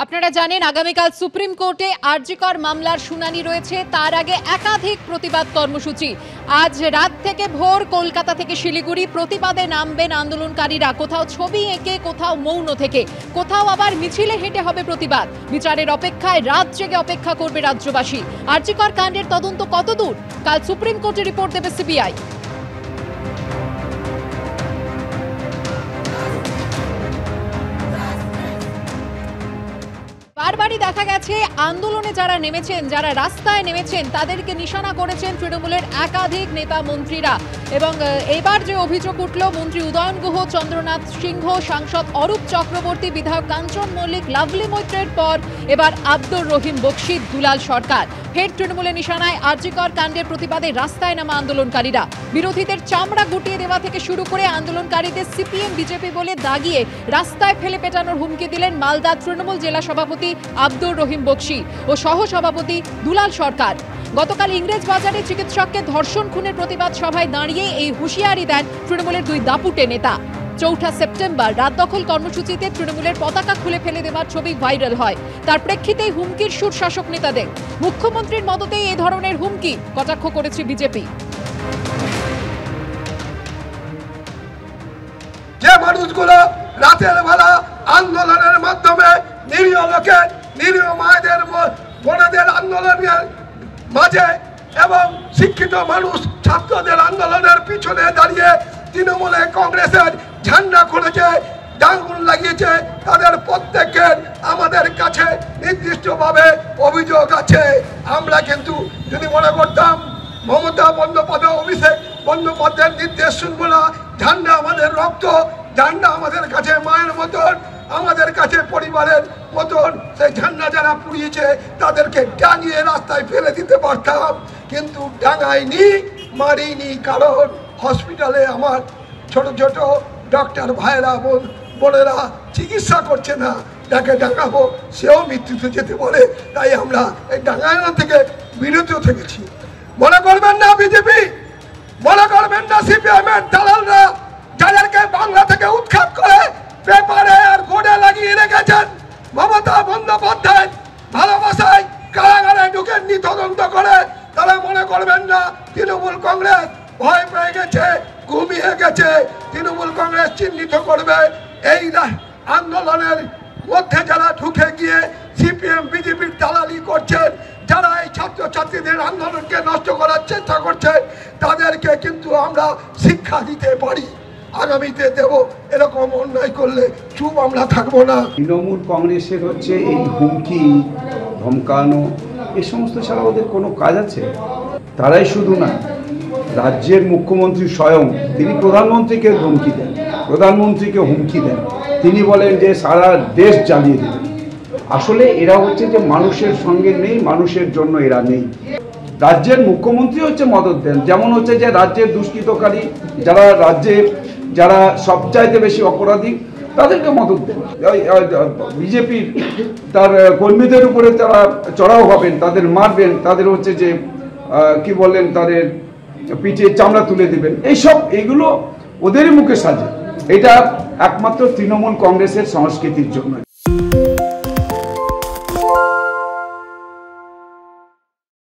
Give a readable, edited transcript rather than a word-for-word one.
আপনারা জানেন আগামীকাল সুপ্রিম কোর্টে আরজিকর মামলার শুনানি রয়েছে। তার আগে একাধিক প্রতিবাদ কর্মসূচি। আজ রাত থেকে ভোর কলকাতা থেকে শিলিগুড়ি প্রতিবাদে নামবেন আন্দোলনকারীরা। কোথাও ছবি এঁকে, কোথাও মৌন থেকে, কোথাও আবার মিছিলে হেঁটে হবে প্রতিবাদ। বিচারের অপেক্ষায় রাত জেগে অপেক্ষা করবে রাজ্যবাসী। আরজিকর কাণ্ডের তদন্ত কতদূর? কাল সুপ্রিম কোর্টে রিপোর্ট দেবে সিবিআই। বারবারই দেখা গেছে আন্দোলনে যারা নেমেছেন, যারা রাস্তায় নেমেছেন, তাদেরকে নিশানা করেছেন তৃণমূলের একাধিক নেতা মন্ত্রীরা। এবং এবার যে অভিযোগ উঠল, মন্ত্রী উদয়ন গুহ, চন্দ্রনাথ সিংহ, সাংসদ অরূপ চক্রবর্তী, বিধায়ক কাঞ্চন মল্লিক, লাভলি মৈত্রের পর এবার আব্দুর রহিম বকশী, দুলাল সরকার ফের তৃণমূলের নিশানায়। আরজিকর কাণ্ডের প্রতিবাদে রাস্তায় নামা আন্দোলনকারীরা। বিরোধীদের চামড়া গুটিয়ে দেওয়া থেকে শুরু করে আন্দোলনকারীদের সিপিএম বিজেপি বলে দাগিয়ে রাস্তায় ফেলে পেটানোর হুমকি দিলেন মালদা তৃণমূল জেলা সভাপতি আব্দুর রহিম বকশী ও সহ সভাপতি দুলাল সরকার। গতকাল ইংরেজ বাজারে চিকিৎসককে ধর্ষণ খুনের প্রতিবাদ সভায় দাঁড়িয়ে এই হুঁশিয়ারি দেন তৃণমূলের দুই দাপুটে নেতা। ৪ সেপ্টেম্বর রাত দখল কর্মসূচিতে তৃণমূলের পতাকা খুলে ফেলে দেওয়ার ছবি ভাইরাল হয়। তার প্রেক্ষিতেই হুমকির সুর শাসক নেতাদের। মুখ্যমন্ত্রীর মদতেই এই ধরনের হুমকি, কটাক্ষ করেছে বিজেপি। যে মানুষগুলো রাতের বেলা আন্দোলনের মাধ্যমে নিরীহ লোকের, নিরীহ মায়েদের, বোনেদের আন্দোলনের মাঝে এবং শিক্ষিত মানুষ ছাত্রদের আন্দোলনের পিছনে দাঁড়িয়ে তৃণমূলে কংগ্রেসের ঝান্ডা খুলেছে, ডাঙ্গুল লাগিয়েছে, তাদের প্রত্যেকের আমাদের কাছে নির্দিষ্টভাবে অভিযোগ আছে। আমরা কিন্তু যদি মনে করতাম মমতা বন্দ্যোপাধ্যায়, অভিষেক বন্দ্যোপাধ্যায়ের নির্দেশ শুনবো না, ঝান্ডা আমাদের রক্ত, ঝান্ডা আমাদের কাছে মায়ের মতন, আমাদের কাছে পরিবারের মতন, সেই ঝান্ডা যারা পুড়িয়েছে তাদেরকে ডাঙিয়ে রাস্তায় ফেলে দিতে পারতাম, কিন্তু ডাঙাইনি, মারিনি। কারণ হসপিটালে আমার ছোট ছোট ডক্টর ভাইরা, বোনেরা চিকিৎসা করছে না, তাকে ডাঙাবো, সেও মৃত্যুতে যেতে পারে। তাই আমরা এই ডাঙানো থেকে বিরত থেকেছি। মনে করবেন না বিজেপি, মনে করবেন না সিপিএম এর দালালরা, যাদেরকে বাংলা থেকে উৎখাত করে পেপারে আর বোর্ডে লাগিয়ে রেখেছেন মমতা বন্দ্যোপাধ্যায় ভালোবাসায় কারাগারে ঢুকে তদন্ত করে, তারা মনে করবেন না তৃণমূল কংগ্রেস ভয় পেয়ে গেছে, ঘুমিয়ে গেছে। তৃণমূল কংগ্রেস চিহ্নিত করবে এই আন্দোলনের মধ্যে যারা ঢুকে গিয়ে সিপিএম বিজেপির দালালি করছেন, যারা এই ছাত্রছাত্রীদের আন্দোলনকে নষ্ট করার চেষ্টা করছে, তাদেরকে কিন্তু আমরা শিক্ষা দিতে পারি, আগামীতে দেব। এরকম অন্যায় করলে চুপ আমরা থাকবো না। তৃণমূল কংগ্রেসের হচ্ছে এই হুমকি, ধমকানো, এ সমস্ত ছাড়া ওদের কোনো কাজ আছে? তারাই শুধু না, রাজ্যের মুখ্যমন্ত্রী স্বয়ং তিনি প্রধানমন্ত্রীকে ধমকি দেন, প্রধানমন্ত্রীকে হুমকি দেন। তিনি বলেন যে সারা দেশ জ্বালিয়ে দেবেন। আসলে এরা হচ্ছে যে মানুষের সঙ্গে নেই, মানুষের জন্য এরা নেই। রাজ্যের মুখ্যমন্ত্রী হচ্ছে মদত দেন, যেমন হচ্ছে যে রাজ্যের দুষ্কৃতকারী যারা, রাজ্যে যারা সবচাইতে বেশি অপরাধী, তাদেরকে মদত দেন। বিজেপির তার কর্মীদের উপরে তারা চড়াও হবেন, তাদের মারবেন, তাদের হচ্ছে যে কি বললেন, তাদের পিঠে চামড়া তুলে দিবেন। এইগুলো ওদেরই মুখে সাজে। এটা একমাত্র তৃণমূল কংগ্রেসের সংস্কৃতির জন্য।